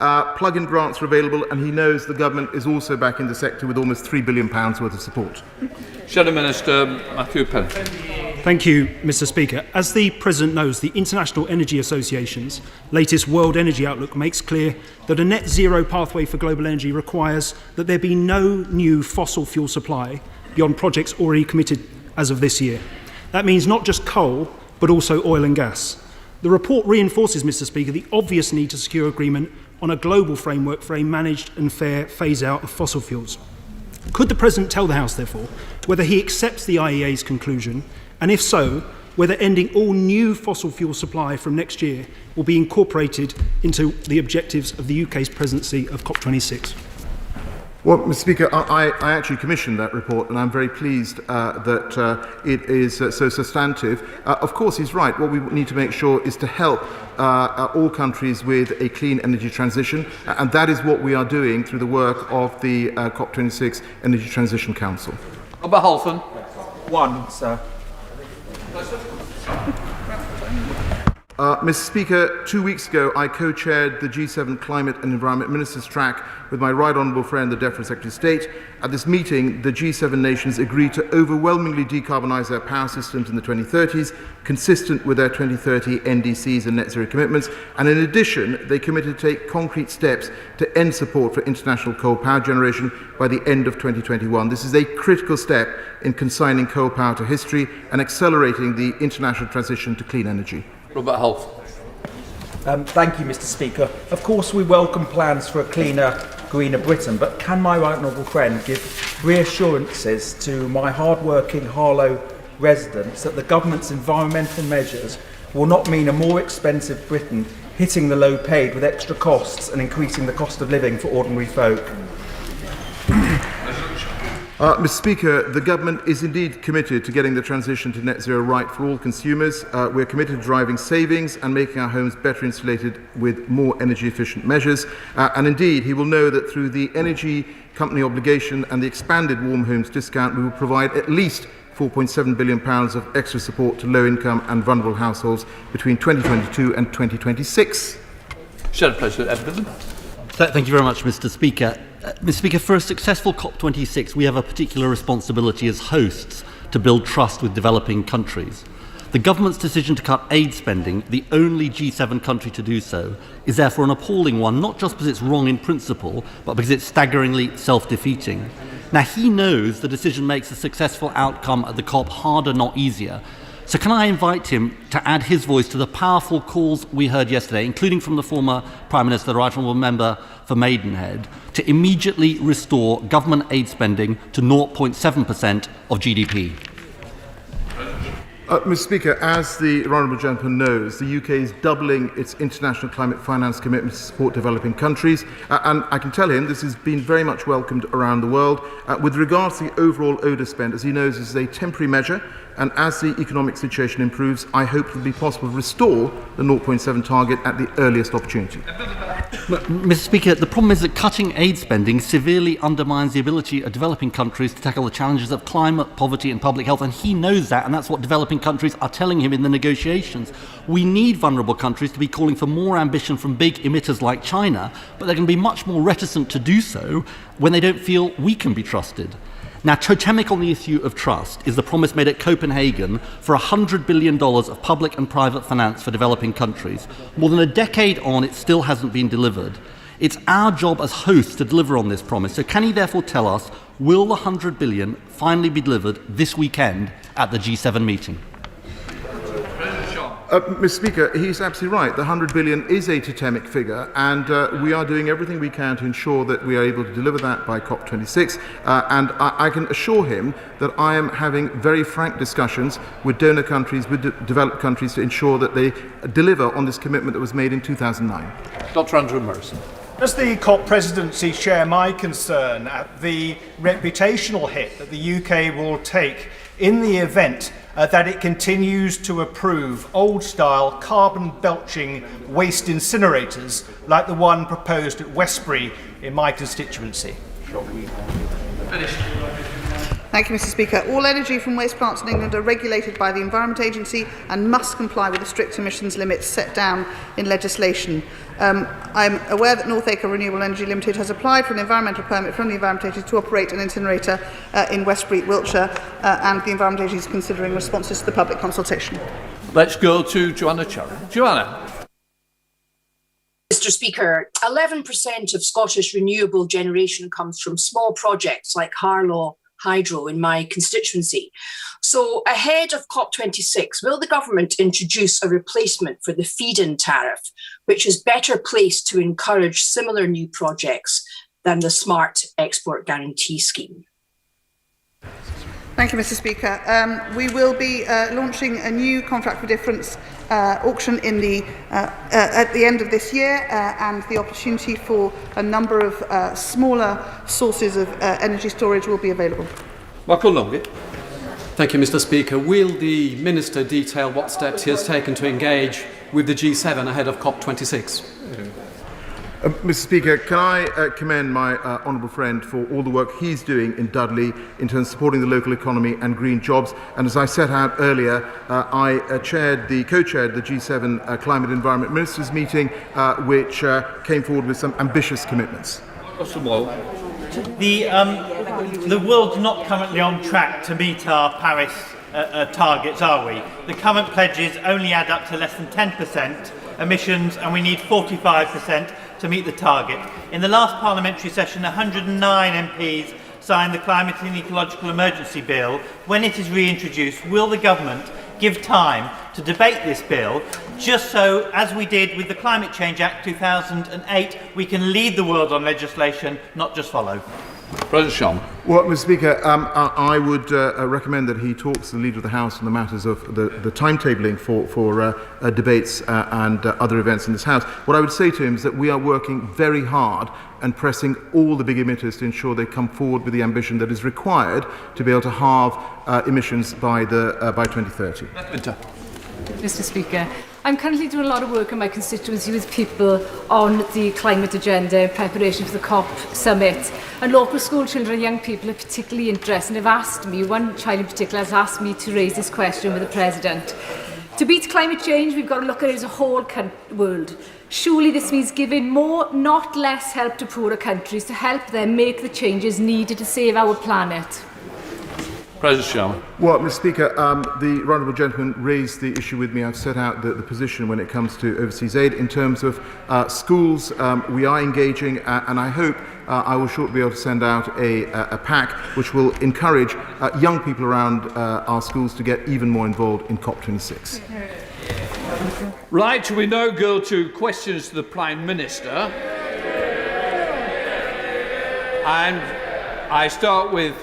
Plug-in grants are available, and he knows the government is also backing the sector with almost £3 billion worth of support. Shadow Minister Matthew Penn. Thank you, Mr. Speaker. As the President knows, the International Energy Association's latest World Energy Outlook makes clear that a net zero pathway for global energy requires that there be no new fossil fuel supply beyond projects already committed as of this year. That means not just coal, but also oil and gas. The report reinforces, Mr. Speaker, the obvious need to secure agreement on a global framework for a managed and fair phase-out of fossil fuels. Could the President tell the House, therefore, whether he accepts the IEA's conclusion, and if so, whether ending all new fossil fuel supply from next year will be incorporated into the objectives of the UK's presidency of COP26? Well, Mr. Speaker, I actually commissioned that report, and I'm very pleased that it is so substantive. Of course, he's right. What we need to make sure is to help all countries with a clean energy transition, and that is what we are doing through the work of the COP26 Energy Transition Council. Halton. One, sir. Mr. Speaker, 2 weeks ago I co-chaired the G7 Climate and Environment Ministers track with my Right Honourable friend, the Deputy Secretary of State. At this meeting, the G7 nations agreed to overwhelmingly decarbonise their power systems in the 2030s, consistent with their 2030 NDCs and net zero commitments, and in addition, they committed to take concrete steps to end support for international coal power generation by the end of 2021. This is a critical step in consigning coal power to history and accelerating the international transition to clean energy. Robert Holt. Thank you, Mr. Speaker. Of course, we welcome plans for a cleaner, greener Britain, but can my right honourable friend give reassurances to my hard-working Harlow residents that the government's environmental measures will not mean a more expensive Britain hitting the low-paid with extra costs and increasing the cost of living for ordinary folk? Mr. Speaker, the government is indeed committed to getting the transition to net zero right for all consumers. We're committed to driving savings and making our homes better insulated with more energy efficient measures. And indeed, he will know that through the energy company obligation and the expanded warm homes discount, we will provide at least £4.7 billion of extra support to low income and vulnerable households between 2022 and 2026. Shadow President Edmund. Thank you very much, Mr. Speaker. Mr. Speaker, for a successful COP26, we have a particular responsibility as hosts to build trust with developing countries. The government's decision to cut aid spending, the only G7 country to do so, is therefore an appalling one, not just because it's wrong in principle, but because it's staggeringly self-defeating. Now, he knows the decision makes a successful outcome at the COP harder, not easier. So can I invite him to add his voice to the powerful calls we heard yesterday, including from the former Prime Minister, the Right Honourable Member for Maidenhead, to immediately restore government aid spending to 0.7% of GDP? Mr. Speaker, as the Honourable Gentleman knows, the UK is doubling its international climate finance commitment to support developing countries, and I can tell him this has been very much welcomed around the world. With regards to the overall ODA spend, as he knows, this is a temporary measure, and as the economic situation improves, I hope it will be possible to restore the 0.7 target at the earliest opportunity. Mr. Speaker, the problem is that cutting aid spending severely undermines the ability of developing countries to tackle the challenges of climate, poverty and public health, and he knows that, and that's what developing countries are telling him in the negotiations. We need vulnerable countries to be calling for more ambition from big emitters like China, but they're going to be much more reticent to do so when they don't feel we can be trusted. Now, totemic on the issue of trust is the promise made at Copenhagen for $100 billion of public and private finance for developing countries. More than a decade on, it still hasn't been delivered. It's our job as hosts to deliver on this promise. So can he therefore tell us, will the $100 billion finally be delivered this weekend at the G7 meeting? Mr. Speaker, he's absolutely right. The $100 billion is a totemic figure, and we are doing everything we can to ensure that we are able to deliver that by COP26. And I can assure him that I am having very frank discussions with donor countries, with developed countries, to ensure that they deliver on this commitment that was made in 2009. Dr. Andrew Morrison. Does the COP presidency share my concern at the reputational hit that the UK will take in the event that it continues to approve old-style carbon-belching waste incinerators like the one proposed at Westbury in my constituency? Thank you, Mr. Speaker. All energy from waste plants in England are regulated by the Environment Agency and must comply with the strict emissions limits set down in legislation. I'm aware that Northacre Renewable Energy Limited has applied for an environmental permit from the Environment Agency to operate an incinerator in Westbury, Wiltshire, and the Environment Agency is considering responses to the public consultation. Let's go to Joanna Church. Joanna. Mr. Speaker, 11% of Scottish renewable generation comes from small projects like Harlaw Hydro in my constituency. So ahead of COP26, will the government introduce a replacement for the feed-in tariff, which is better placed to encourage similar new projects than the Smart Export Guarantee Scheme? Thank you, Mr. Speaker. We will be launching a new contract for difference auction in at the end of this year, and the opportunity for a number of smaller sources of energy storage will be available. Michael Longy. Thank you, Mr. Speaker. Will the Minister detail what steps he has taken to engage with the G7 ahead of COP26? Mr. Speaker, can I commend my honourable friend for all the work he's doing in Dudley in terms of supporting the local economy and green jobs. And as I set out earlier, I co-chaired the G7 Climate and Environment Ministers meeting, which came forward with some ambitious commitments. The world's not currently on track to meet our Paris targets, are we? The current pledges only add up to less than 10% emissions, and we need 45% to meet the target. In the last parliamentary session, 109 MPs signed the Climate and Ecological Emergency Bill. When it is reintroduced, will the government give time to debate this bill, just so, as we did with the Climate Change Act 2008, we can lead the world on legislation, not just follow? President Sean. Well, Mr. Speaker, I would recommend that he talks to the Leader of the House on the matters of the timetabling for debates and other events in this House. What I would say to him is that we are working very hard and pressing all the big emitters to ensure they come forward with the ambition that is required to be able to halve emissions by 2030. Mr. Speaker, I'm currently doing a lot of work in my constituency with people on the climate agenda in preparation for the COP summit. And local school children and young people are particularly interested and have asked me, one child in particular has asked me to raise this question with the President. To beat climate change, we've got to look at it as a whole world. Surely this means giving more, not less, help to poorer countries to help them make the changes needed to save our planet. President Sheerman. Well, Mr. Speaker, the honourable gentleman raised the issue with me. I've set out the position when it comes to overseas aid. In terms of schools, we are engaging, and I hope I will shortly be able to send out a pack which will encourage young people around our schools to get even more involved in COP26. Right, we now go to questions to the Prime Minister. And I start with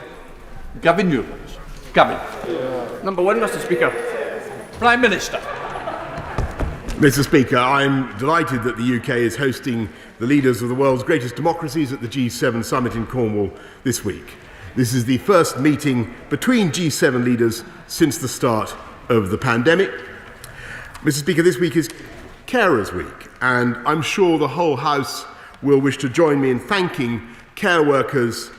Gavin Newlands. Gavin. Number one, Mr. Speaker. Prime Minister. Mr. Speaker, I'm delighted that the UK is hosting the leaders of the world's greatest democracies at the G7 summit in Cornwall this week. This is the first meeting between G7 leaders since the start of the pandemic. Mr. Speaker, this week is Carers Week, and I'm sure the whole House will wish to join me in thanking care workers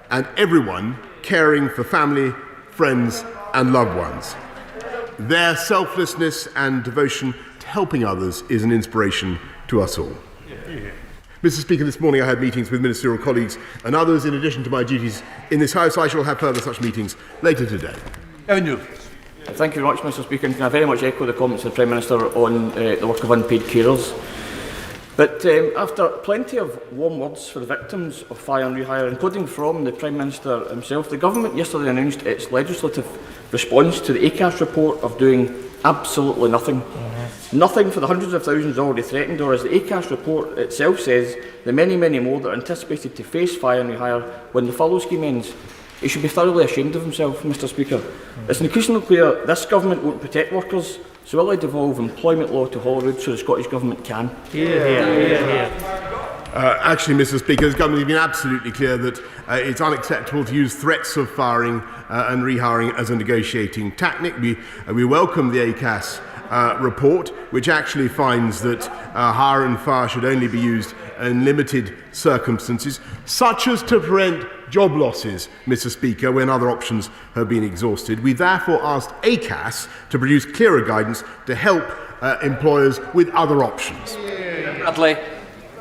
and everyone caring for family, friends and loved ones. Their selflessness and devotion to helping others is an inspiration to us all. Mr. Speaker, this morning I had meetings with ministerial colleagues and others. In addition to my duties in this House, I shall have further such meetings later today. Thank you very much, Mr. Speaker, and can I very much echo the comments of the Prime Minister on the work of unpaid carers. But after plenty of warm words for the victims of fire and rehire, including from the Prime Minister himself, the Government yesterday announced its legislative response to the ACAS report of doing absolutely nothing. Nothing for the hundreds of thousands already threatened, or as the ACAS report itself says, the many, many more that are anticipated to face fire and rehire when the furlough scheme ends. He should be thoroughly ashamed of himself, Mr. Speaker. It's increasingly clear this Government won't protect workers, so will it devolve employment law to Holyrood so the Scottish Government can? Actually, Mr. Speaker, this Government has been absolutely clear that it's unacceptable to use threats of firing and rehiring as a negotiating tactic. We welcome the ACAS report, which actually finds that hire and fire should only be used in limited circumstances, such as to prevent job losses, Mr. Speaker, when other options have been exhausted. We therefore asked ACAS to produce clearer guidance to help employers with other options. Bradley.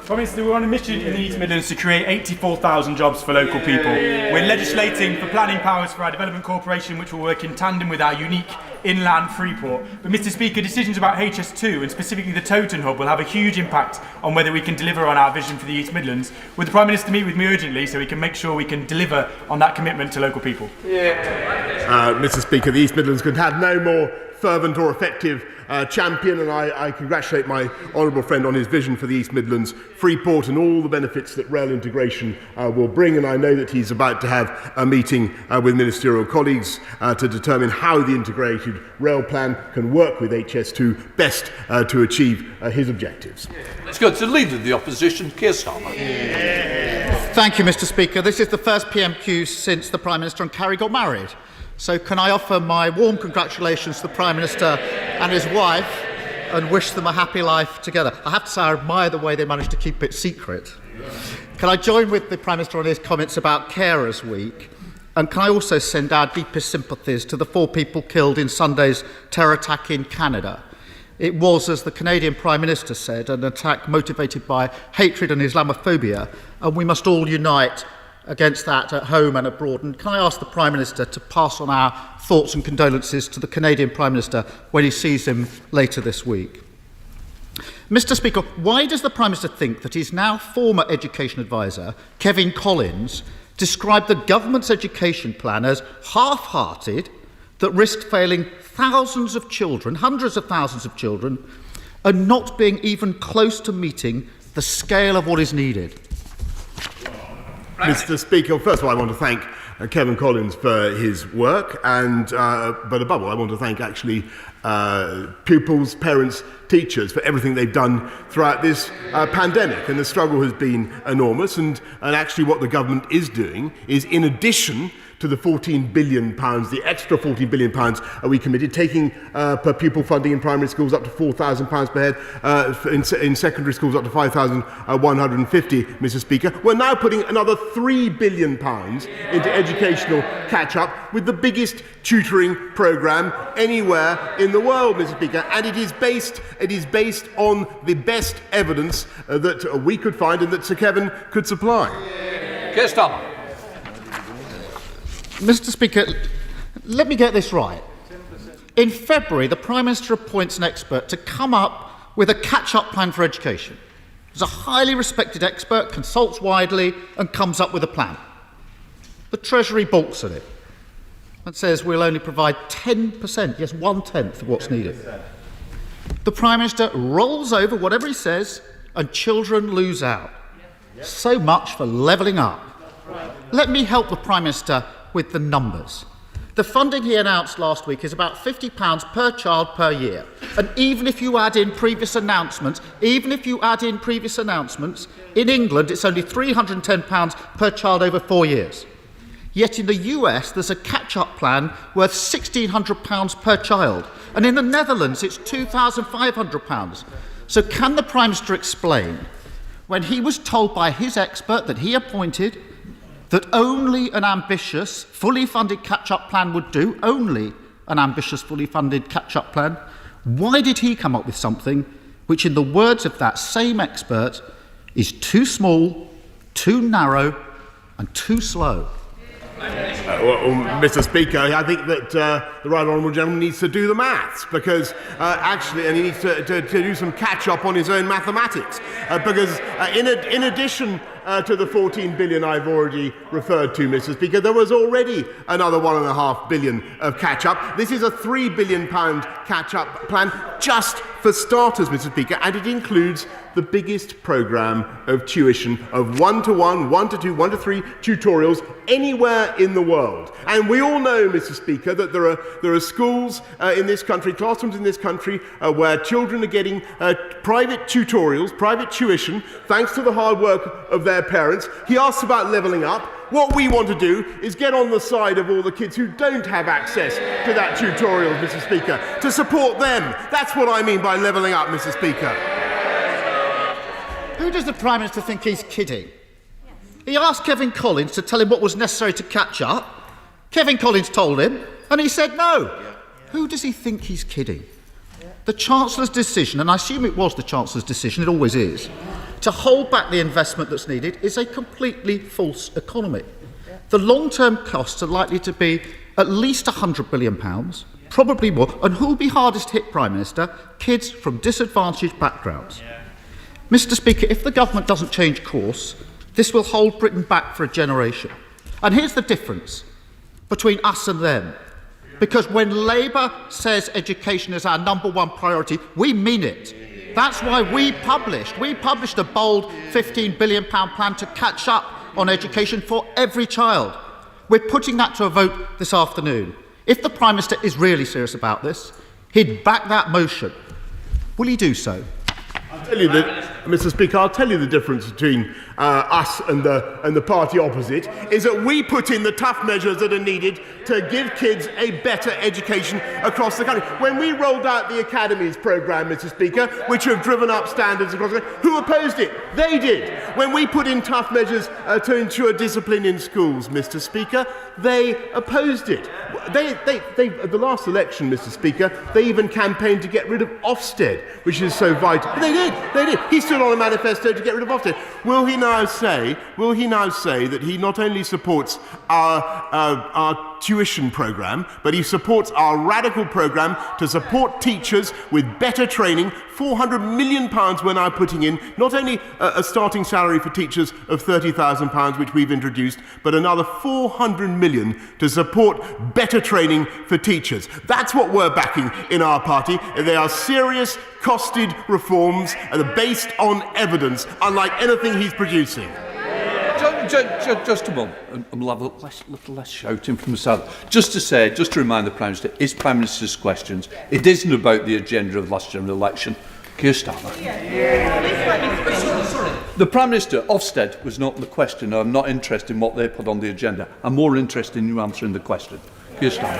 Prime Minister, we're on a mission in the East Midlands to create 84,000 jobs for local people. We're legislating for planning powers for our development corporation, which will work in tandem with our unique inland freeport. But Mr Speaker, decisions about HS2 and specifically the Toton Hub will have a huge impact on whether we can deliver on our vision for the East Midlands. Would the Prime Minister meet with me urgently so we can make sure we can deliver on that commitment to local people? Mr Speaker, the East Midlands could have no more fervent or effective champion, and I congratulate my honourable friend on his vision for the East Midlands Freeport and all the benefits that rail integration will bring, and I know that he's about to have a meeting with ministerial colleagues to determine how the integrated rail plan can work with HS2 best to achieve his objectives. Let's go to the Leader of the Opposition, Keir Starmer. Thank you, Mr Speaker. This is the first PMQ since the Prime Minister and Carrie got married. So can I offer my warm congratulations to the Prime Minister and his wife and wish them a happy life together. I have to say I admire the way they managed to keep it secret. Can I join with the Prime Minister on his comments about Carers Week? And can I also send our deepest sympathies to the 4 people killed in Sunday's terror attack in Canada? It was, as the Canadian Prime Minister said, an attack motivated by hatred and Islamophobia, and we must all unite against that at home and abroad. And can I ask the Prime Minister to pass on our thoughts and condolences to the Canadian Prime Minister when he sees him later this week? Mr Speaker, why does the Prime Minister think that his now former education advisor, Kevin Collins, described the government's education plan as half-hearted, that risked failing thousands of children, hundreds of thousands of children, and not being even close to meeting the scale of what is needed? Mr Speaker, first of all, I want to thank Kevin Collins for his work, and but above all, I want to thank actually pupils, parents, teachers for everything they've done throughout this pandemic. And the struggle has been enormous, and actually what the government is doing is, in addition to the £14 billion, the extra £14 billion we committed, taking per pupil funding in primary schools up to £4,000 per head, in secondary schools up to £5,150, Mr Speaker. We're now putting another £3 billion into educational catch-up with the biggest tutoring programme anywhere in the world, Mr Speaker, and it is based on the best evidence that we could find and that Sir Kevin could supply. Keir Starmer. Mr Speaker, let me get this right. In February, the Prime Minister appoints an expert to come up with a catch-up plan for education. He's a highly respected expert, consults widely and comes up with a plan. The Treasury balks at it and says we'll only provide 10%, yes, 1/10 of what's needed. The Prime Minister rolls over whatever he says and children lose out. So much for levelling up. Let me help the Prime Minister with the numbers. The funding he announced last week is about £50 per child per year. And even if you add in previous announcements, in England it's only £310 per child over 4 years. Yet in the US there's a catch-up plan worth £1,600 per child. And in the Netherlands it's £2,500. So can the Prime Minister explain, when he was told by his expert that he appointed that only an ambitious, fully funded catch-up plan would do, only an ambitious, fully funded catch-up plan, why did he come up with something which, in the words of that same expert, is too small, too narrow and too slow? Mr Speaker, I think that the Right Honourable Gentleman needs to do the maths, because actually, and he needs to do some catch-up on his own mathematics, because in addition to the 14 billion I've already referred to, Mr Speaker, there was already another 1.5 billion of catch-up. This is a £3 billion catch-up plan just for starters, Mr Speaker, and it includes the biggest programme of tuition of 1-to-1, 1-to-2, 1-to-3 tutorials anywhere in the world. And we all know, Mr Speaker, that there are schools in this country, classrooms in this country, where children are getting private tutorials, private tuition, thanks to the hard work of their parents. He asks about levelling up. What we want to do is get on the side of all the kids who don't have access to that tutorial, Mr Speaker, to support them. That's what I mean by levelling up, Mr Speaker. Who does the Prime Minister think he's kidding? He asked Kevin Collins to tell him what was necessary to catch up. Kevin Collins told him, and he said no. Who does he think he's kidding? The Chancellor's decision, and I assume it was the Chancellor's decision, it always is, to hold back the investment that's needed is a completely false economy. The long-term costs are likely to be at least £100 billion, probably more, and who will be hardest hit, Prime Minister? Kids from disadvantaged backgrounds. Mr. Speaker, if the government doesn't change course, this will hold Britain back for a generation. And here's the difference between us and them. Because when Labour says education is our #1 priority, we mean it. That's why we published a bold £15 billion plan to catch up on education for every child. We're putting that to a vote this afternoon. If the Prime Minister is really serious about this, he'd back that motion. Will he do so? Mr. Speaker, I'll tell you the difference between us and the party opposite is that we put in the tough measures that are needed to give kids a better education across the country. When we rolled out the Academies programme, Mr. Speaker, which have driven up standards across the country, who opposed it? They did. When we put in tough measures to ensure discipline in schools, Mr. Speaker, they opposed it. At the last election, Mr. Speaker, they even campaigned to get rid of Ofsted, which is so vital. But they did. He stood on a manifesto to get rid of Ofsted. Will he now say that he not only supports our tuition programme, but he supports our radical programme to support teachers with better training? £400 million we're now putting in, not only a starting salary for teachers of £30,000, which we've introduced, but another £400 million to support better training for teachers. That's what we're backing in our party. They are serious, costed reforms and are based on evidence, unlike anything he's producing. Just a moment, and we'll have a little less shouting from the side. Just to remind the Prime Minister, his Prime Minister's questions, it isn't about the agenda of last general election. Keir Starmer. The Prime Minister, Ofsted, was not the question. I'm not interested in what they put on the agenda. I'm more interested in you answering the question. Keir Starmer.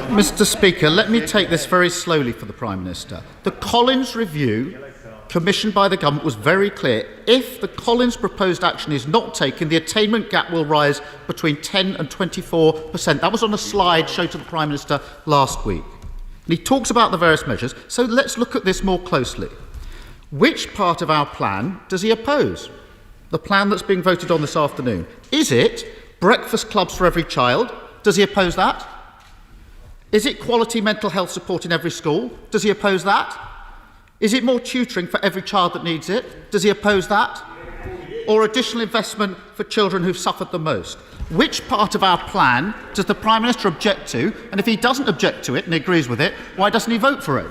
Mr. Speaker, let me take this very slowly for the Prime Minister. The Collins review commissioned by the government was very clear. If the Collins proposed action is not taken, the attainment gap will rise between 10 and 24%. That was on a slide shown to the Prime Minister last week. And he talks about the various measures, so let's look at this more closely. Which part of our plan does he oppose? The plan that's being voted on this afternoon. Is it breakfast clubs for every child? Does he oppose that? Is it quality mental health support in every school? Does he oppose that? Is it more tutoring for every child that needs it? Does he oppose that? Or additional investment for children who've suffered the most? Which part of our plan does the Prime Minister object to? And if he doesn't object to it and agrees with it, why doesn't he vote for it?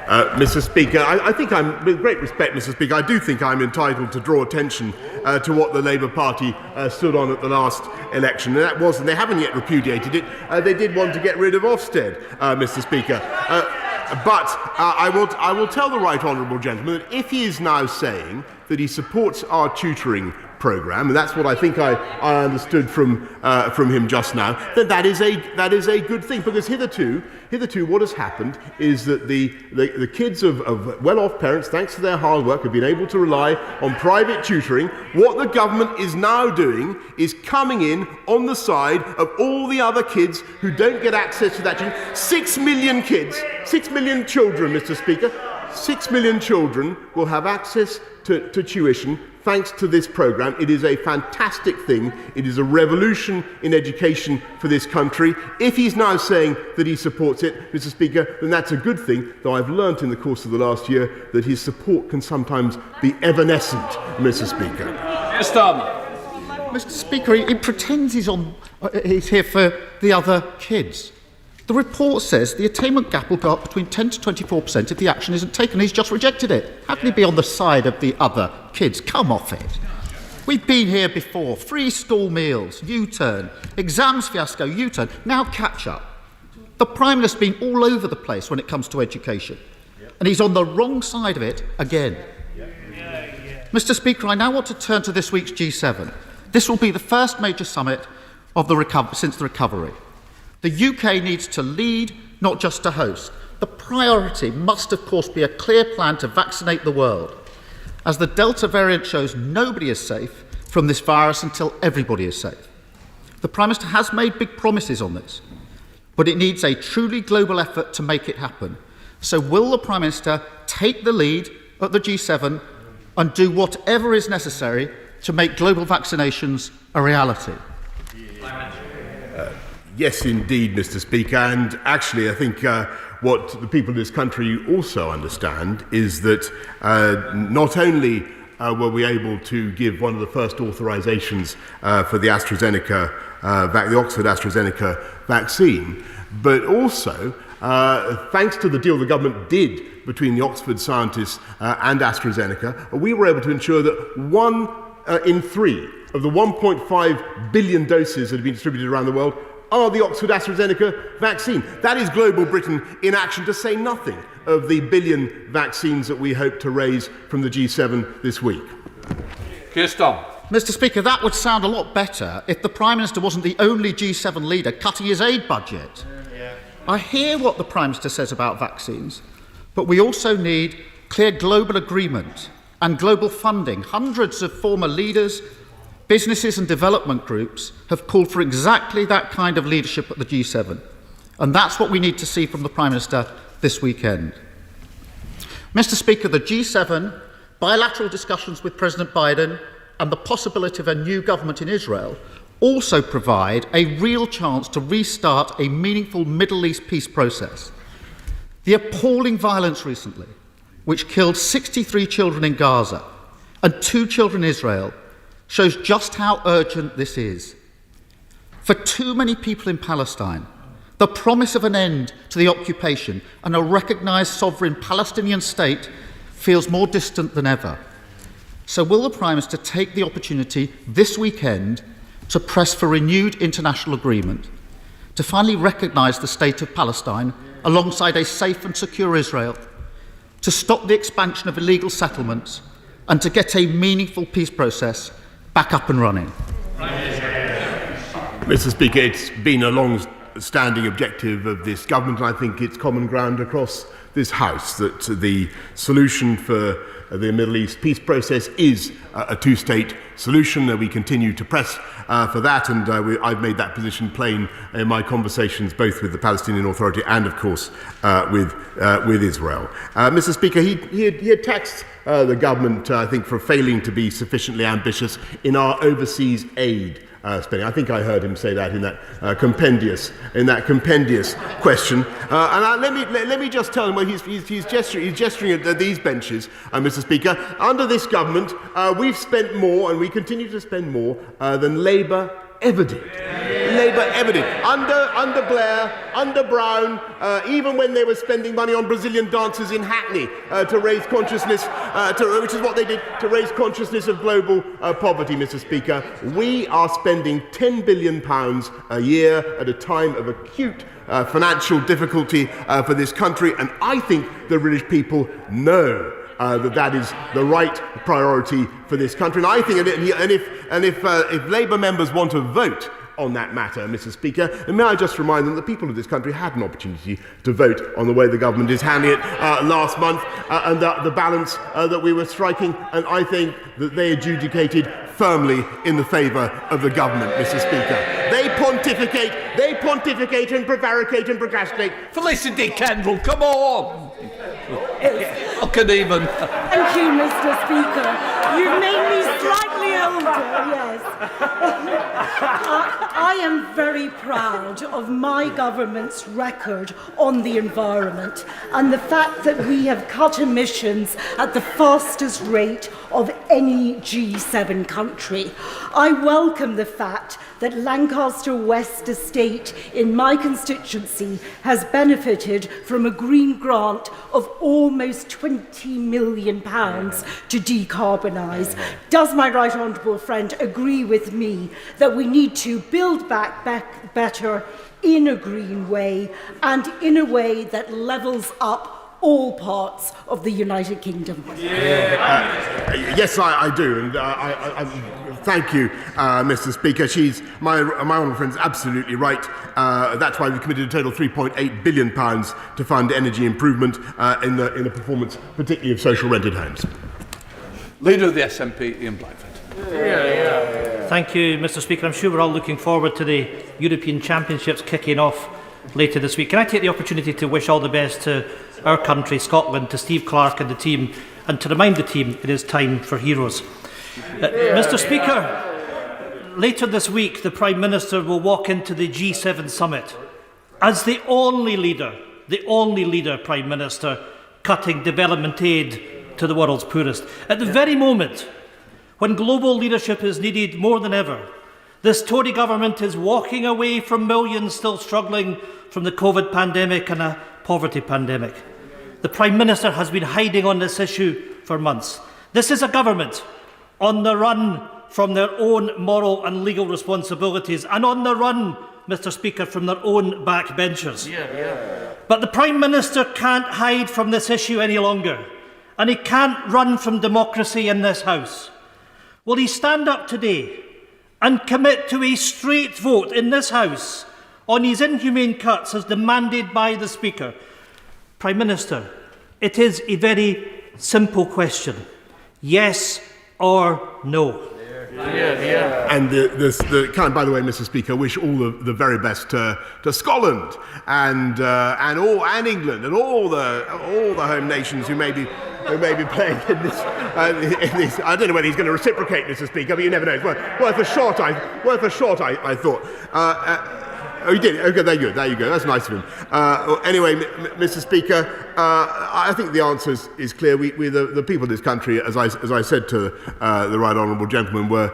Mr. Speaker, I think with great respect, Mr. Speaker, I do think I'm entitled to draw attention to what the Labour Party stood on at the last election, and that was, and they haven't yet repudiated it, they did want to get rid of Ofsted, Mr. Speaker. But I will tell the right honourable gentleman that if he is now saying that he supports our tutoring programme, and that's what I think I understood from him just now, then that is a good thing, because hitherto what has happened is that the kids of well-off parents, thanks to their hard work, have been able to rely on private tutoring. What the government is now doing is coming in on the side of all the other kids who don't get access to that tuition. 6 million kids, 6 million children, Mr. Speaker, 6 million children will have access to tuition thanks to this programme. It is a fantastic thing. It is a revolution in education for this country. If he's now saying that he supports it, Mr. Speaker, then that's a good thing, though I've learnt in the course of the last year that his support can sometimes be evanescent, Mr. Speaker. Mr. Speaker, he pretends he's here for the other kids. The report says the attainment gap will go up between 10 to 24% if the action isn't taken. He's just rejected it. How can he be on the side of the other kids? Come off it. We've been here before. Free school meals, U-turn, exams fiasco, U-turn, now catch up. The Prime Minister's been all over the place when it comes to education. And he's on the wrong side of it again. Mr. Speaker, I now want to turn to this week's G7. This will be the first major summit of since the recovery. The UK needs to lead, not just to host. The priority must, of course, be a clear plan to vaccinate the world. As the Delta variant shows, nobody is safe from this virus until everybody is safe. The Prime Minister has made big promises on this. but it needs a truly global effort to make it happen. So will the Prime Minister take the lead at the G7 and do whatever is necessary to make global vaccinations a reality? Yes, indeed, Mr. Speaker. And actually, I think what the people of this country also understand is that not only were we able to give one of the first authorisations for the AstraZeneca, the Oxford AstraZeneca vaccine, but also, thanks to the deal the government did between the Oxford scientists and AstraZeneca, we were able to ensure that 1 in 3 of the 1.5 billion doses that have been distributed around the world are the Oxford AstraZeneca vaccine. That is global Britain in action, to say nothing of the billion vaccines that we hope to raise from the G7 this week. Keir Starmer. Mr. Speaker, that would sound a lot better if the Prime Minister wasn't the only G7 leader cutting his aid budget. I hear what the Prime Minister says about vaccines, but we also need clear global agreement and global funding. Hundreds of former leaders, businesses and development groups have called for exactly that kind of leadership at the G7. And that's what we need to see from the Prime Minister this weekend. Mr. Speaker, the G7, bilateral discussions with President Biden and the possibility of a new government in Israel also provide a real chance to restart a meaningful Middle East peace process. The appalling violence recently, which killed 63 children in Gaza and 2 children in Israel, shows just how urgent this is. For too many people in Palestine, the promise of an end to the occupation and a recognised sovereign Palestinian state feels more distant than ever. So will the Prime Minister take the opportunity this weekend to press for renewed international agreement, to finally recognise the state of Palestine alongside a safe and secure Israel, to stop the expansion of illegal settlements, and to get a meaningful peace process back up and running? Mr. Speaker, it's been a long-standing objective of this government, and I think it's common ground across this House that the solution for the Middle East peace process is a two-state solution. We continue to press for that, and I've made that position plain in my conversations both with the Palestinian Authority and, of course, with Israel. Mr. Speaker, he had taxed the government, I think, for failing to be sufficiently ambitious in our overseas aid spending. I think I heard him say that in that compendious question. And let me just tell him, well, he's gesturing at these benches, Mr. Speaker. Under this government, we've spent more, and we continue to spend more than Labour ever did. Labour ever did. Under Blair, under Brown, even when they were spending money on Brazilian dancers in Hackney to raise consciousness, which is what they did, to raise consciousness of global poverty, Mr. Speaker. We are spending £10 billion a year at a time of acute financial difficulty for this country, and I think the British people know that is the right priority for this country. And I think, if Labour members want to vote on that matter, Mr. Speaker, and may I just remind them that the people of this country had an opportunity to vote on the way the government is handling it last month, and the balance that we were striking, and I think that they adjudicated firmly in the favour of the government, Mr. Speaker. They pontificate and prevaricate and procrastinate. Felicity Kendall, come on! Look at even. Thank you, Mr. Speaker. You've made me slightly older, yes. I am very proud of my government's record on the environment and the fact that we have cut emissions at the fastest rate of any G7 country. I welcome the fact that Lancaster West Estate in my constituency has benefited from a green grant of almost £20 million to decarbonise. Does my right honourable friend agree with me that we need to build back better in a green way and in a way that levels up all parts of the United Kingdom? Yes, I do, and I thank you, Mr. Speaker. My honourable friend's absolutely right. That's why we committed a total £3.8 billion to fund energy improvement in the performance, particularly of social rented homes. Leader of the SNP, Ian Blackford. Thank you, Mr. Speaker. I'm sure we're all looking forward to the European Championships kicking off later this week. Can I take the opportunity to wish all the best to our country, Scotland, to Steve Clarke and the team, and to remind the team it is time for heroes. Mr. Speaker, later this week the Prime Minister will walk into the G7 summit as the only leader, Prime Minister, cutting development aid to the world's poorest. At the very moment when global leadership is needed more than ever, this Tory government is walking away from millions still struggling from the COVID pandemic and a poverty pandemic. The Prime Minister has been hiding on this issue for months. This is a government on the run from their own moral and legal responsibilities, and on the run, Mr. Speaker, from their own backbenchers. But the Prime Minister can't hide from this issue any longer, and he can't run from democracy in this House. Will he stand up today and commit to a straight vote in this House on his inhumane cuts as demanded by the Speaker? Prime Minister, it is a very simple question. Yes or no? And by the way, Mr. Speaker, wish all the very best to Scotland and England and all the home nations who may be playing in this. I don't know whether he's going to reciprocate, Mr. Speaker, but you never know. It's worth a shot. I thought. Oh, he did. Okay, there you go. That's nice of him. Anyway, Mr. Speaker, I think the answer is clear. We the people of this country, as I said to the right honourable gentleman, were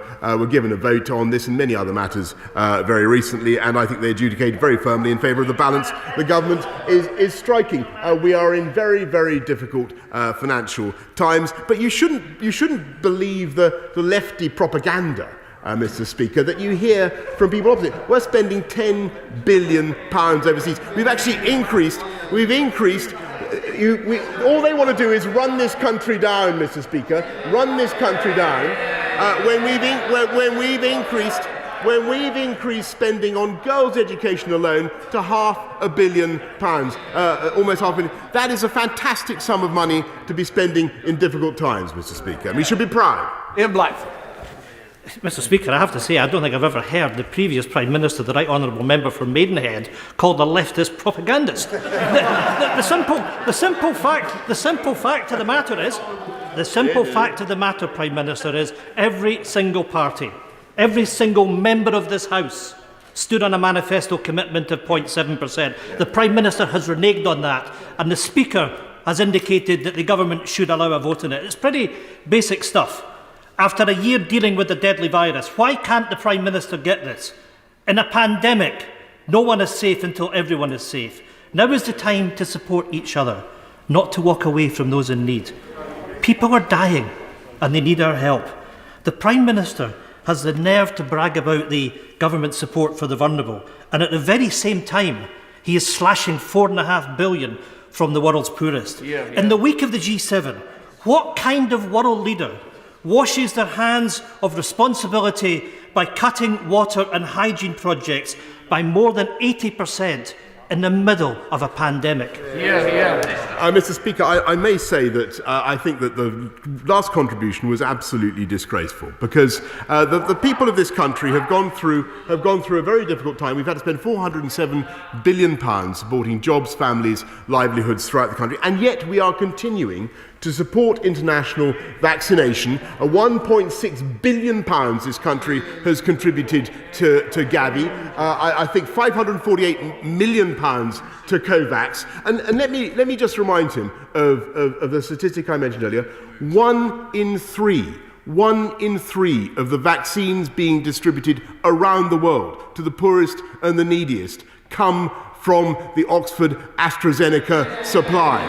given a vote on this and many other matters very recently, and I think they adjudicated very firmly in favour of the balance the government is striking. We are in very, very difficult financial times, but you shouldn't believe the lefty propaganda, Mr. Speaker, that you hear from people opposite. We're spending £10 billion overseas. We've actually increased. All they want to do is run this country down, Mr. Speaker. Run this country down. When we've increased spending on girls' education alone to £500 million, almost £500 million. That is a fantastic sum of money to be spending in difficult times, Mr. Speaker. We should be proud. Ian Blackford. Mr. Speaker, I have to say, I don't think I've ever heard the previous Prime Minister, the Right Honourable Member from Maidenhead, called a leftist propagandist. The simple fact of the matter, Prime Minister, is every single party, every single member of this House stood on a manifesto commitment of 0.7%. The Prime Minister has reneged on that, and the Speaker has indicated that the government should allow a vote on it. It's pretty basic stuff. After a year dealing with the deadly virus, why can't the Prime Minister get this? In a pandemic, no one is safe until everyone is safe. Now is the time to support each other, not to walk away from those in need. People are dying and they need our help. The Prime Minister has the nerve to brag about the government support for the vulnerable, and at the very same time, he is slashing £4.5 billion from the world's poorest. In the week of the G7, what kind of world leader washes their hands of responsibility by cutting water and hygiene projects by more than 80% in the middle of a pandemic? Mr. Speaker, I may say that I think that the last contribution was absolutely disgraceful, because the people of this country have gone through a very difficult time. We've had to spend £407 billion supporting jobs, families, livelihoods throughout the country, and yet we are continuing to support international vaccination. £1.6 billion this country has contributed to Gavin. I think £548 million to COVAX. And let me just remind him of the statistic I mentioned earlier. 1 in 3 of the vaccines being distributed around the world to the poorest and the neediest come from the Oxford AstraZeneca supply.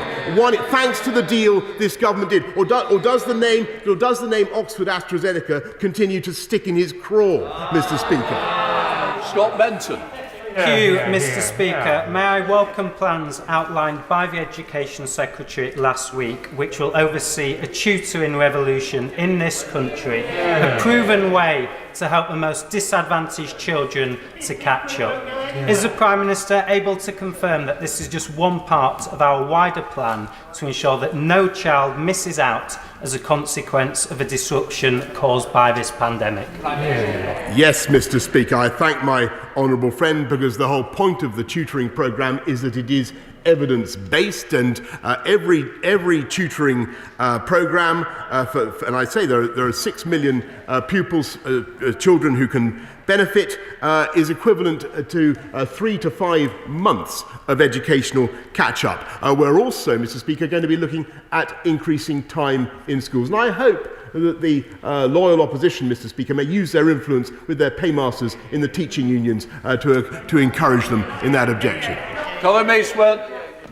Thanks to the deal this government did, or does the name Oxford AstraZeneca continue to stick in his craw, Mr. Speaker? Scott Benton. Thank you, Mr. Speaker. May I welcome plans outlined by the Education Secretary last week, which will oversee a tutoring revolution in this country, a proven way to help the most disadvantaged children to catch up. Is the Prime Minister able to confirm that this is just one part of our wider plan to ensure that no child misses out as a consequence of a disruption caused by this pandemic? Yes, Mr. Speaker, I thank my honourable friend, because the whole point of the tutoring programme is that it is evidence-based, and every tutoring programme, and I say there are 6 million pupils, children who can benefit, is equivalent to 3 to 5 months of educational catch-up. We're also, Mr. Speaker, going to be looking at increasing time in schools, and I hope that the loyal opposition, Mr. Speaker, may use their influence with their paymasters in the teaching unions to encourage them in that objection. Colum,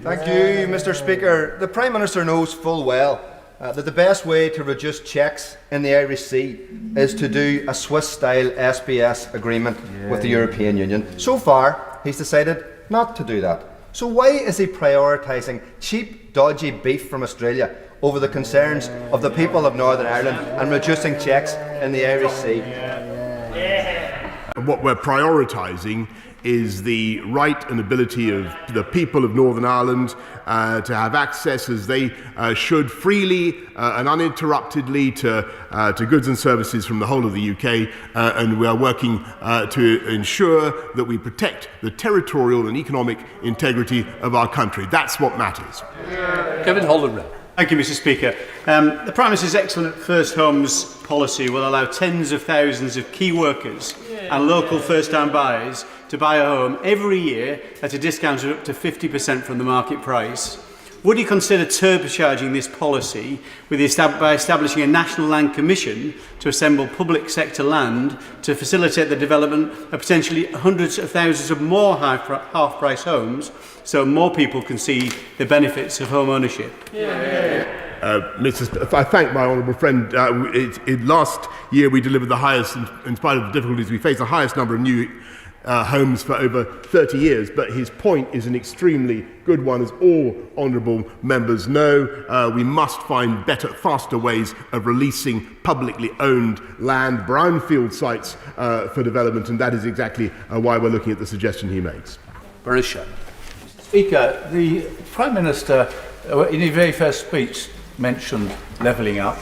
Thank you, Mr. Speaker. The Prime Minister knows full well that the best way to reduce checks in the Irish Sea is to do a Swiss-style SBS agreement with the European Union. So far, he's decided not to do that. So why is he prioritising cheap, dodgy beef from Australia over the concerns of the people of Northern Ireland and reducing checks in the Irish Sea? What we're prioritising is the right and ability of the people of Northern Ireland to have access, as they should, freely and uninterruptedly to goods and services from the whole of the UK, and we are working to ensure that we protect the territorial and economic integrity of our country. That's what matters. Gavin, Hollinrake. Thank you, Mr. Speaker. The Prime Minister's excellent First Homes policy will allow tens of thousands of key workers and local first-time buyers to buy a home every year at a discount of up to 50% from the market price. Would he consider turbocharging this policy by establishing a National Land Commission to assemble public sector land to facilitate the development of potentially hundreds of thousands of more half-price homes, so more people can see the benefits of home ownership? I thank my honourable friend. Last year we delivered the highest, in spite of the difficulties we face, the highest number of new homes for over 30 years, but his point is an extremely good one, as all honourable members know. We must find better, faster ways of releasing publicly owned land, brownfield sites for development, and that is exactly why we're looking at the suggestion he makes. Boris Johnson. Speaker, the Prime Minister, in his very first speech, mentioned levelling up.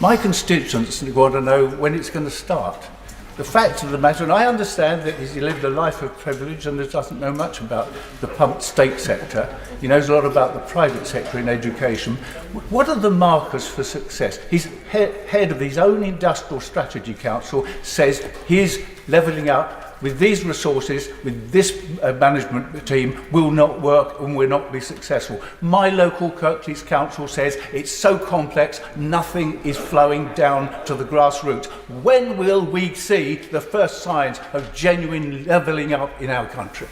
My constituents want to know when it's going to start. The fact of the matter, and I understand that he's lived a life of privilege and doesn't know much about the state sector. He knows a lot about the private sector in education. What are the markers for success? He's head of his own Industrial Strategy Council, says he's levelling up. With these resources, with this management team, will not work and will not be successful. My local Kirklees Council says it's so complex, nothing is flowing down to the grassroots. When will we see the first signs of genuine levelling up in our country?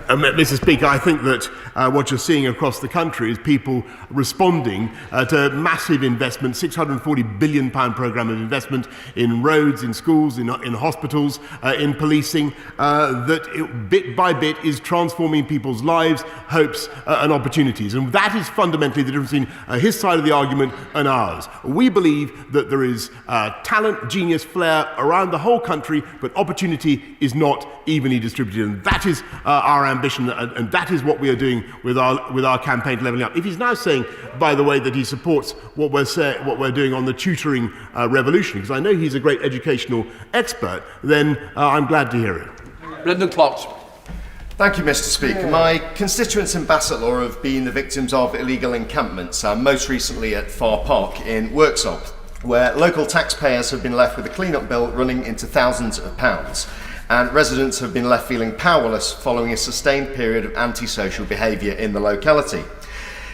Mr. Speaker, I think that what you're seeing across the country is people responding to massive investment, £640 billion programme of investment in roads, in schools, in hospitals, in policing, that bit by bit is transforming people's lives, hopes and opportunities. And that is fundamentally the difference between his side of the argument and ours. We believe that there is talent, genius, flair around the whole country, but opportunity is not evenly distributed. And that is our ambition, and that is what we are doing with our campaign to levelling up. If he's now saying, by the way, that he supports what we're doing on the tutoring revolution, because I know he's a great educational expert, then I'm glad to hear it. Brendan Clarke-Smith. Thank you, Mr. Speaker. My constituents in Bassetlaw have been the victims of illegal encampments, most recently at Far Park in Worksop, where local taxpayers have been left with a clean-up bill running into thousands of pounds, and residents have been left feeling powerless following a sustained period of antisocial behaviour in the locality.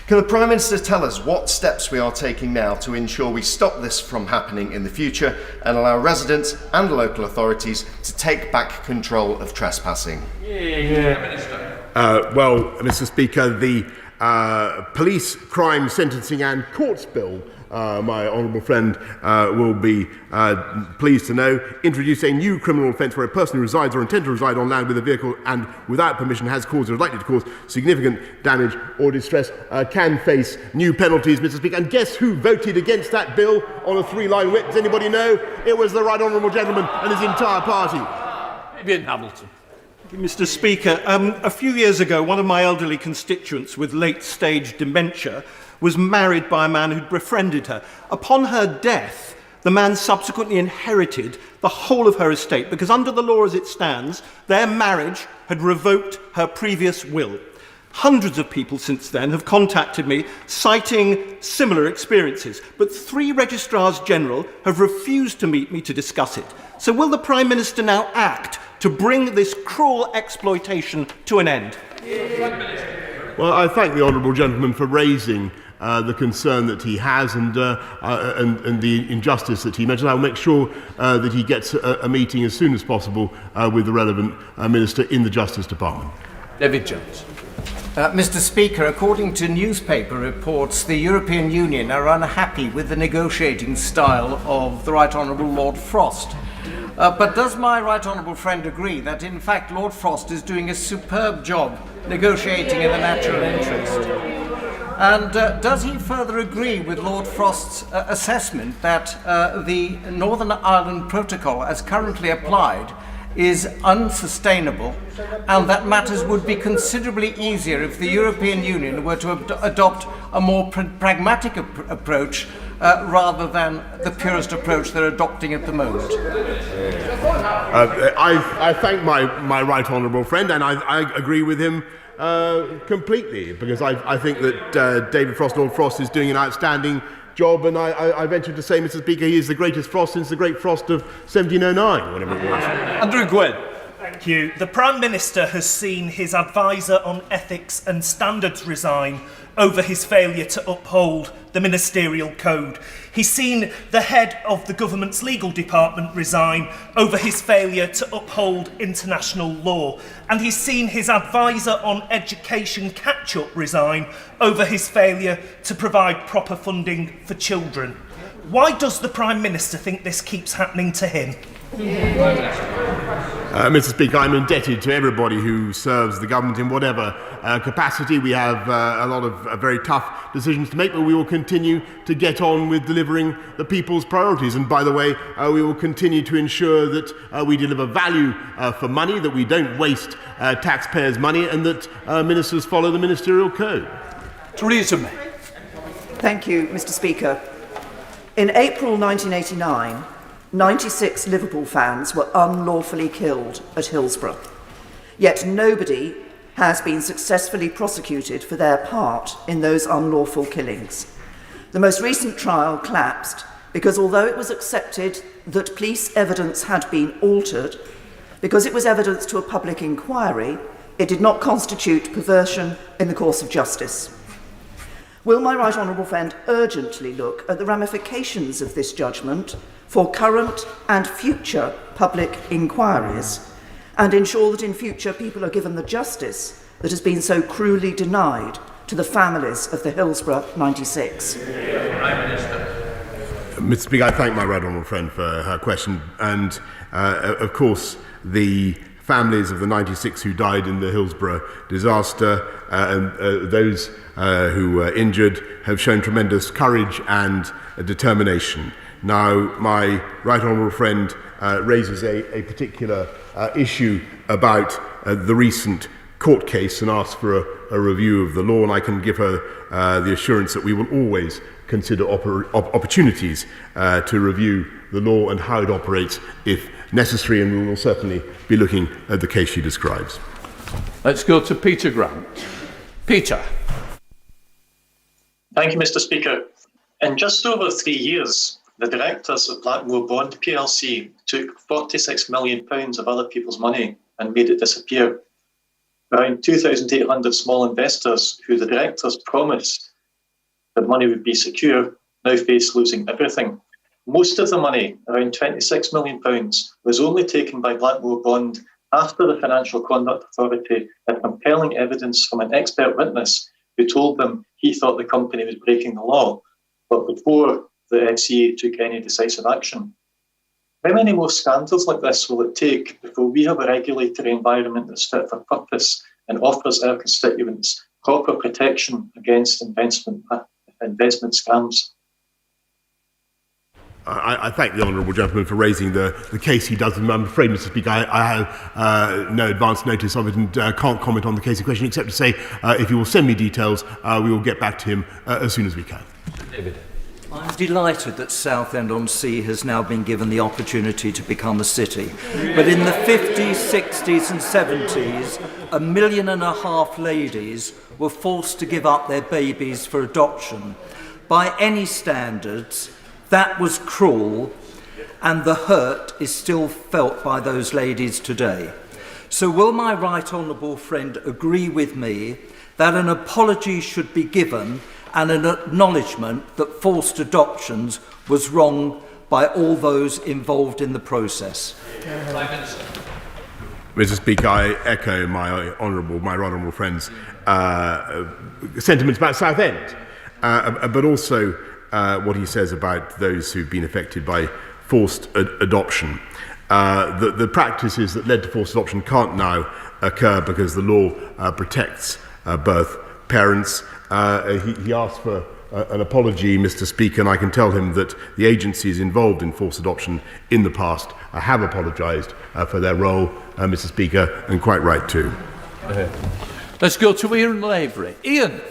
Can the Prime Minister tell us what steps we are taking now to ensure we stop this from happening in the future and allow residents and local authorities to take back control of trespassing? Well, Mr. Speaker, the Police, Crime, Sentencing and Courts Bill my honourable friend will be pleased to know, introduce a new criminal offence where a person who resides or intends to reside on land with a vehicle and without permission has caused or is likely to cause significant damage or distress can face new penalties, Mr. Speaker. And guess who voted against that bill on a 3-line whip? Does anybody know? It was the right honourable gentleman and his entire party. Fabian Hamilton. Mr. Speaker, a few years ago, one of my elderly constituents with late-stage dementia was married by a man who'd befriended her. Upon her death, the man subsequently inherited the whole of her estate because under the law as it stands, their marriage had revoked her previous will. Hundreds of people since then have contacted me citing similar experiences, but 3 registrars general have refused to meet me to discuss it. So will the Prime Minister now act to bring this cruel exploitation to an end? Well, I thank the honourable gentleman for raising the concern that he has and the injustice that he mentioned. I'll make sure that he gets a meeting as soon as possible with the relevant Minister in the Justice Department. David Jones. Mr. Speaker, according to newspaper reports, the European Union are unhappy with the negotiating style of the Right Honourable Lord Frost. But does my right honourable friend agree that, in fact, Lord Frost is doing a superb job negotiating in the national interest? And does he further agree with Lord Frost's assessment that the Northern Ireland Protocol, as currently applied, is unsustainable and that matters would be considerably easier if the European Union were to adopt a more pragmatic approach rather than the purest approach they're adopting at the moment? I thank my right honourable friend and I agree with him completely because I think that David Frost, Lord Frost, is doing an outstanding job, and I venture to say, Mr. Speaker, he is the greatest Frost since the great frost of 1709, whatever it was. Andrew Gwynne. Thank you. The Prime Minister has seen his advisor on ethics and standards resign over his failure to uphold the ministerial code. He's seen the head of the government's legal department resign over his failure to uphold international law. And he's seen his advisor on education catch-up resign over his failure to provide proper funding for children. Why does the Prime Minister think this keeps happening to him? Mr. Speaker, I'm indebted to everybody who serves the government in whatever capacity. We have a lot of very tough decisions to make, but we will continue to get on with delivering the people's priorities. And by the way, we will continue to ensure that we deliver value for money, that we don't waste taxpayers' money, and that ministers follow the ministerial code. Theresa May. Thank you, Mr. Speaker. In April 1989, 96 Liverpool fans were unlawfully killed at Hillsborough. Yet nobody has been successfully prosecuted for their part in those unlawful killings. The most recent trial collapsed because although it was accepted that police evidence had been altered, because it was evidence to a public inquiry, it did not constitute perversion in the course of justice. Will my right honourable friend urgently look at the ramifications of this judgment for current and future public inquiries and ensure that in future people are given the justice that has been so cruelly denied to the families of the Hillsborough 96? Mr. Speaker, I thank my right honourable friend for her question, and of course the families of the 96 who died in the Hillsborough disaster and those who were injured have shown tremendous courage and determination. Now, my right honourable friend raises a particular issue about the recent court case and asks for a review of the law, and I can give her the assurance that we will always consider opportunities to review the law and how it operates if necessary, and we will certainly be looking at the case she describes. Let's go to Peter Grant. Peter. Thank you, Mr. Speaker. In just over 3 years, the directors of Blackpool Bond plc took £46 million of other people's money and made it disappear. Around 2,800 small investors who the directors promised that money would be secure now face losing everything. Most of the money, around £26 million, was only taken by Blackpool Bond after the Financial Conduct Authority had compelling evidence from an expert witness who told them he thought the company was breaking the law, but before the FCA took any decisive action. How many more scandals like this will it take before we have a regulatory environment that's fit for purpose and offers our constituents proper protection against investment scams? I thank the honourable gentleman for raising the case he does. I'm afraid, Mr. Speaker, I have no advance notice of it and can't comment on the case in question, except to say if he will send me details, we will get back to him as soon as we can. David. I'm delighted that Southend-on-Sea has now been given the opportunity to become a city. But in the 50s, 60s and 70s, 1.5 million ladies were forced to give up their babies for adoption. By any standards, that was cruel, and the hurt is still felt by those ladies today. So will my right honourable friend agree with me that an apology should be given and an acknowledgement that forced adoptions was wrong by all those involved in the process? Mr. Speaker, I echo my right honourable friend's sentiments about Southend, but also what he says about those who've been affected by forced adoption. The practices that led to forced adoption can't now occur because the law protects both parents. He asked for an apology, Mr. Speaker, and I can tell him that the agencies involved in forced adoption in the past have apologised for their role, Mr. Speaker, and quite right too. Let's go to Ian Lavery. Ian.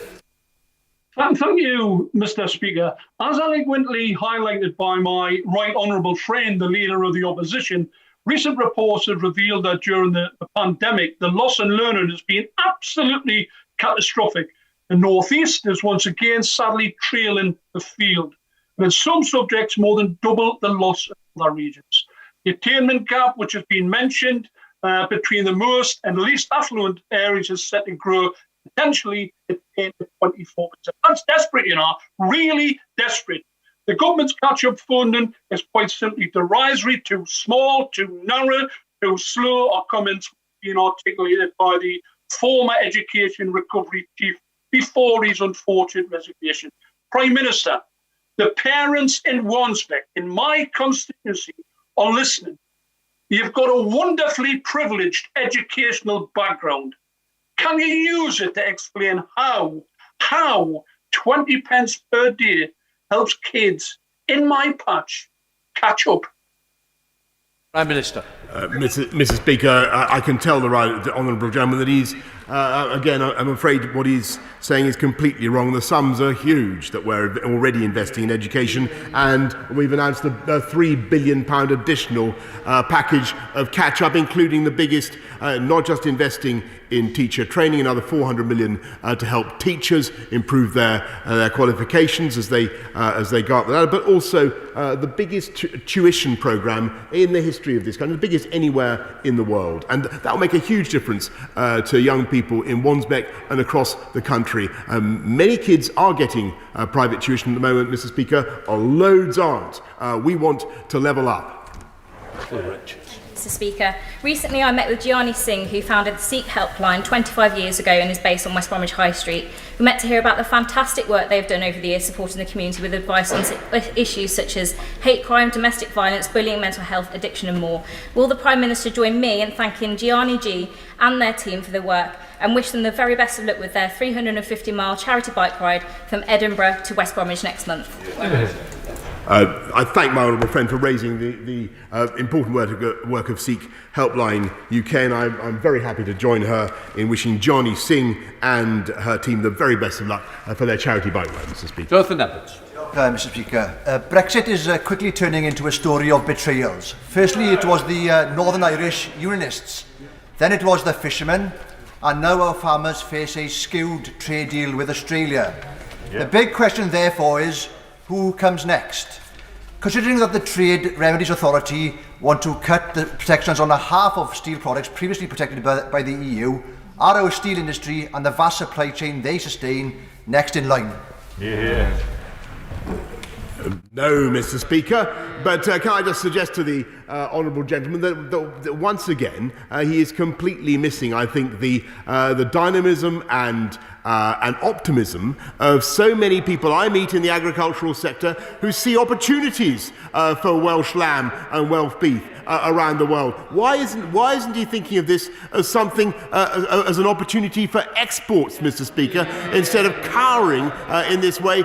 Thank you, Mr. Speaker. As eloquently highlighted by my right honourable friend, the Leader of the Opposition, recent reports have revealed that during the pandemic, the loss in learning has been absolutely catastrophic. The North East is once again sadly trailing the field, and in some subjects more than double the loss in other regions. The attainment gap, which has been mentioned, between the most and least affluent areas is set to grow potentially at 10 to 24%. That's desperate, really desperate. The government's catch-up funding is quite simply derisory, too small, too narrow, too slow, or comments being articulated by the former Education Recovery Chief before his unfortunate resignation. Prime Minister, the parents in Wansbeck, in my constituency, are listening. You've got a wonderfully privileged educational background. Can you use it to explain how 20 pence per day helps kids in my patch catch up? Prime Minister. Mr. Speaker, I can tell the honourable gentleman that he's, again, I'm afraid what he's saying is completely wrong. The sums are huge that we're already investing in education, and we've announced a £3 billion additional package of catch-up, including the biggest, not just investing in teacher training, another 400 million to help teachers improve their qualifications as they go up the ladder, but also the biggest tuition programme in the history of this country, the biggest anywhere in the world. And that will make a huge difference to young people in Wansbeck and across the country. Many kids are getting private tuition at the moment, Mr. Speaker, loads aren't. We want to level up. Mr. Speaker, recently I met with Gianni Singh, who founded the Sikh Helpline 25 years ago and is based on West Bromwich High Street. We met to hear about the fantastic work they've done over the years supporting the community with advice on issues such as hate crime, domestic violence, bullying, mental health, addiction and more. Will the Prime Minister join me in thanking Gianni G and their team for their work and wish them the very best of luck with their 350-mile charity bike ride from Edinburgh to West Bromwich next month? I thank my honourable friend for raising the important work of Sikh Helpline UK, and I'm very happy to join her in wishing Johnny Singh and her team the very best of luck for their charity bike ride, Mr. Speaker. Jonathan Edwards. Mr. Speaker, Brexit is quickly turning into a story of betrayals. Firstly, it was the Northern Irish Unionists, then it was the fishermen, and now our farmers face a skewed trade deal with Australia. Yeah. The big question, therefore, is who comes next? Considering that the Trade Remedies Authority want to cut the protections on a half of steel products previously protected by the EU, are our steel industry and the vast supply chain they sustain next in line? Yeah. No, Mr. Speaker, but can I just suggest to the honourable gentleman that once again he is completely missing, I think, the dynamism and and optimism of so many people I meet in the agricultural sector who see opportunities for Welsh lamb and Welsh beef around the world. Why isn't he thinking of this as something, as an opportunity for exports, Mr. Speaker, instead of cowering in this way?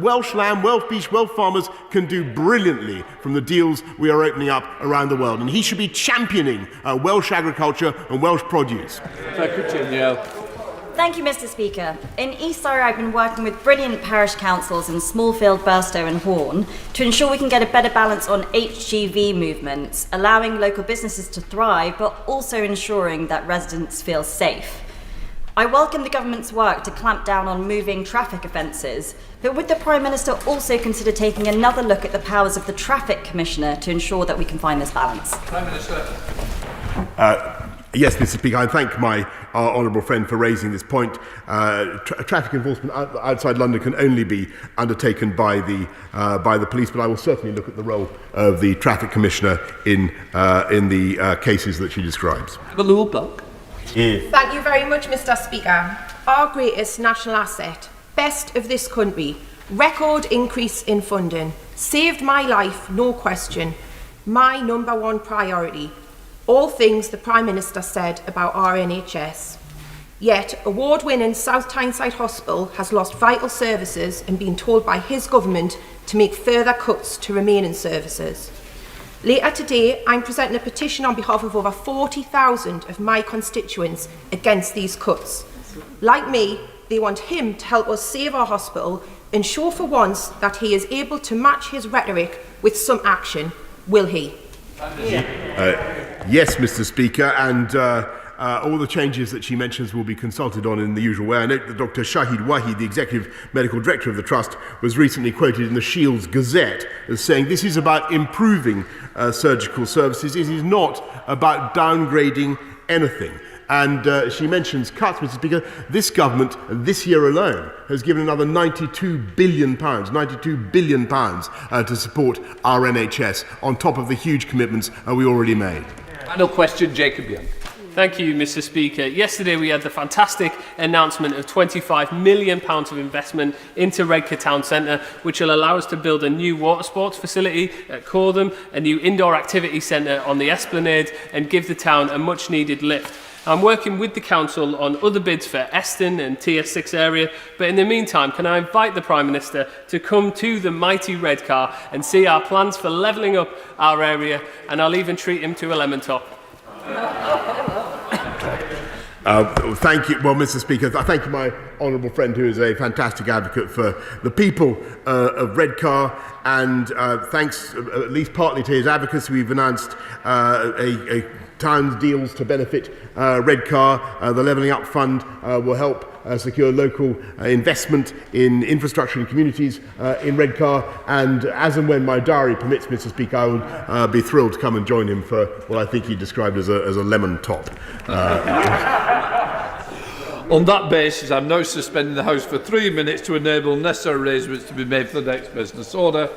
Welsh lamb, Welsh beef, Welsh farmers can do brilliantly from the deals we are opening up around the world, and he should be championing Welsh agriculture and Welsh produce. Thank you, Mr. Speaker. In East Surrey, I've been working with brilliant parish councils in Smallfield, Burstow and Horn to ensure we can get a better balance on HGV movements, allowing local businesses to thrive, but also ensuring that residents feel safe. I welcome the government's work to clamp down on moving traffic offences, but would the Prime Minister also consider taking another look at the powers of the Traffic Commissioner to ensure that we can find this balance? Prime Minister. Yes, Mr. Speaker, I thank my honourable friend for raising this point. Traffic enforcement outside London can only be undertaken by the police, but I will certainly look at the role of the Traffic Commissioner in the cases that she describes. Thank you very much, Mr. Speaker. Our greatest national asset, best of this country, record increase in funding, saved my life, no question, my number one priority. All things the Prime Minister said about our NHS. Yet, award-winning South Tyneside Hospital has lost vital services and been told by his government to make further cuts to remaining services. Later today, I'm presenting a petition on behalf of over 40,000 of my constituents against these cuts. Like me, they want him to help us save our hospital and show for once that he is able to match his rhetoric with some action. Will he? Yes, Mr. Speaker, and all the changes that she mentions will be consulted on in the usual way. I note that Dr. Shahid Wahid, the Executive Medical Director of the Trust, was recently quoted in the Shields Gazette as saying this is about improving surgical services. It is not about downgrading anything. And she mentions cuts, Mr. Speaker. This government, this year alone, has given another £92 billion to support our NHS, on top of the huge commitments we already made. Final question, Jacob Young. Thank you, Mr. Speaker. Yesterday we had the fantastic announcement of £25 million of investment into Redcar Town Centre, which will allow us to build a new water sports facility at Colum, a new indoor activity centre on the Esplanade, and give the town a much needed lift. I'm working with the council on other bids for Eston and TS6 area, but in the meantime, can I invite the Prime Minister to come to the mighty Redcar and see our plans for levelling up our area, and I'll even treat him to a lemon top. Thank you. Well, Mr. Speaker, I thank you, my honourable friend, who is a fantastic advocate for the people of Redcar, and thanks at least partly to his advocacy, we've announced a town's deals to benefit Redcar. The Levelling Up Fund will help secure local investment in infrastructure and communities in Redcar, and as and when my diary permits, Mr. Speaker, I will be thrilled to come and join him for what I think he described as a lemon top. On that basis, I'm now suspending the House for 3 minutes to enable necessary arrangements to be made for the next business order.